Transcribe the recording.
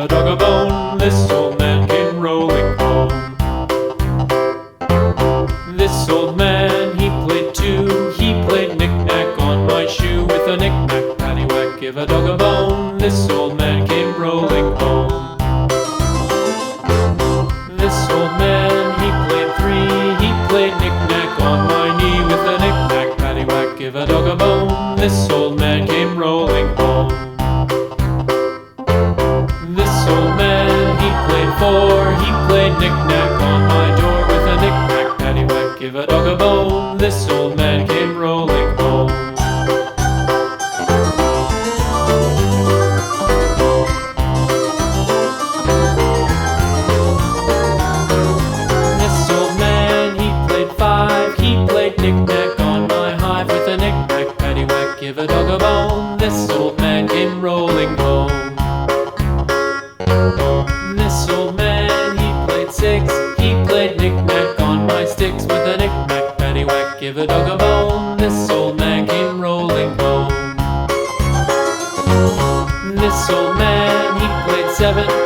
a dog a bone. This old man came rolling home. This old man, he played too. He played knick-knack on my shoe. With a knick-knack, paddywhack, give a dog a bone. This old man came rolling home. This old man, he played three. He played knick-knack on my knee. With a knick-knack, paddywhack, give a dog a bone. This old man came rolling home. This old man, he played four. He played knick-knack on my door. With a knick-knack, paddywhack, give a dog a bone. This old man came rolling home. This old man, he played five. He played knick-knack on my hive. With a knick-knack, paddywhack, give a dog a bone. This old man came rolling home. This old man, he played six. He played knick-knack on my sticks. With a knick-knack, paddywhack, give a dog a bone. This old man came rolling home. This old man, he played seven.